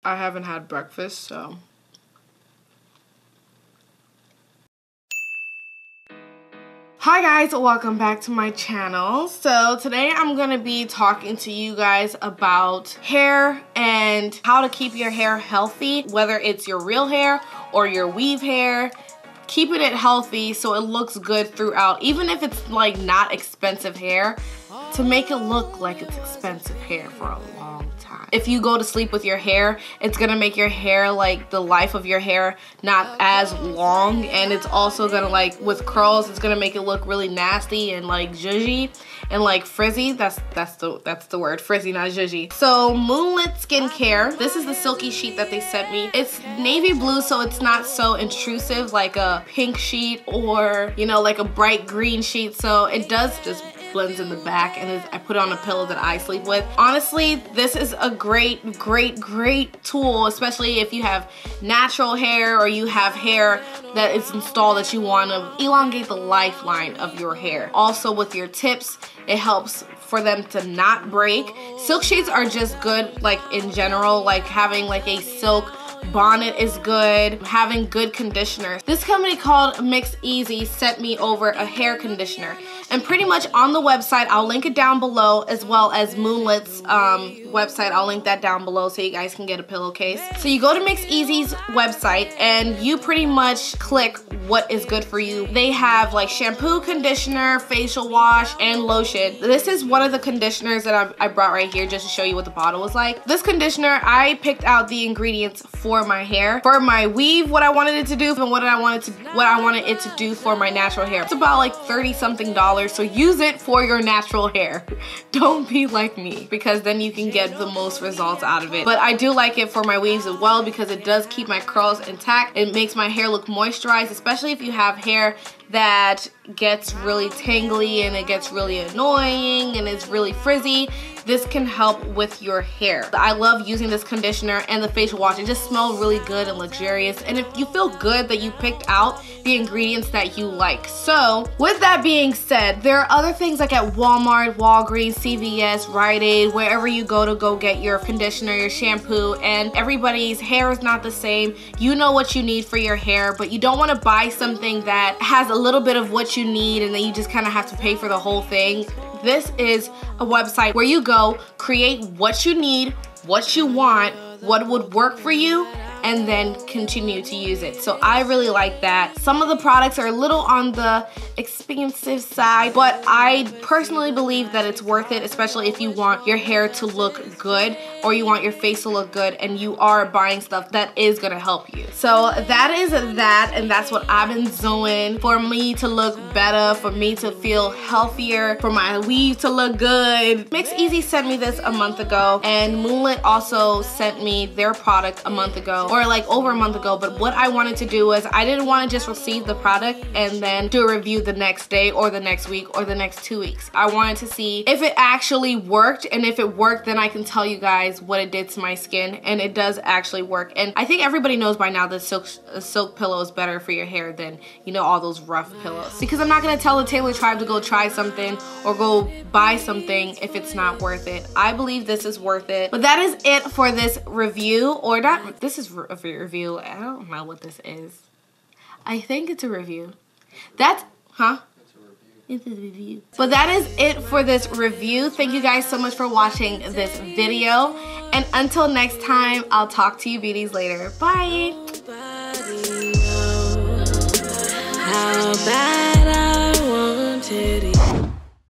I haven't had breakfast, so. Hi guys, welcome back to my channel. So today I'm gonna be talking to you guys about hair and how to keep your hair healthy, whether it's your real hair or your weave hair. Keeping it healthy so it looks good throughout, even if it's like not expensive hair, to make it look like it's expensive hair for a long time. If you go to sleep with your hair, it's gonna make your hair, like the life of your hair, not as long, and it's also gonna, like with curls, it's gonna make it look really nasty and like zhuzhy and like frizzy. That's the word, frizzy, not zhuzhy. So Moonlit Skincare, this is the silky sheet that they sent me. It's navy blue, so it's not so intrusive like a pink sheet or, you know, like a bright green sheet. So it does just blends in the back, and I put it on a pillow that I sleep with. Honestly, this is a great tool, especially if you have natural hair or you have hair that is installed that you want to elongate the lifeline of your hair. Also with your tips, it helps for them to not break. Silk sheets are just good, like in general, like having like a silk bonnet is good, having good conditioner. This company called Mix Easy sent me over a hair conditioner, and pretty much on the website, I'll link it down below, as well as Moonlit's website. I'll link that down below so you guys can get a pillowcase. So you go to Mix Easy's website and you pretty much click what is good for you. They have like shampoo, conditioner, facial wash, and lotion. This is one of the conditioners that I brought right here just to show you what the bottle was like. This conditioner, I picked out the ingredients for my hair. For my weave, what I wanted it to do, and what I wanted it to do for my natural hair. It's about like $30-something, so use it for your natural hair. Don't be like me, because then you can get the most results out of it. But I do like it for my weaves as well, because it does keep my curls intact. It makes my hair look moisturized, especially if you have hair that gets really tangly and it gets really annoying and it's really frizzy. This can help with your hair. I love using this conditioner and the facial wash. It just smells really good and luxurious, and if you feel good that you picked out the ingredients that you like. So with that being said, there are other things like at Walmart, Walgreens, CVS, Rite Aid, wherever you go to go get your conditioner, your shampoo, and everybody's hair is not the same. You know what you need for your hair, but you don't want to buy something that has a little bit of what you need and then you just kind of have to pay for the whole thing. This is a website where you go, create what you need, what you want, what would work for you, and then continue to use it. So I really like that. Some of the products are a little on the expensive side, but I personally believe that it's worth it, especially if you want your hair to look good or you want your face to look good and you are buying stuff that is gonna help you. So that is that, and that's what I've been doing for me to look better, for me to feel healthier, for my weave to look good. Mix Easy sent me this a month ago, and Moonlit also sent me their product a month ago, or like over a month ago. But what I wanted to do was, I didn't want to just receive the product and then do a review the next day or the next week or the next 2 weeks. I wanted to see if it actually worked, and if it worked, then I can tell you guys what it did to my skin, and it does actually work. And I think everybody knows by now that a silk pillow is better for your hair than, you know, all those rough pillows. Because I'm not gonna tell the Taylor tribe to go try something or go buy something if it's not worth it. I believe this is worth it. But that is it for this review, or not, this is a review. I don't know what this is. I think it's a review. That's, huh? It's a review. But that is it for this review. Thank you guys so much for watching this video. And until next time, I'll talk to you beauties later. Bye.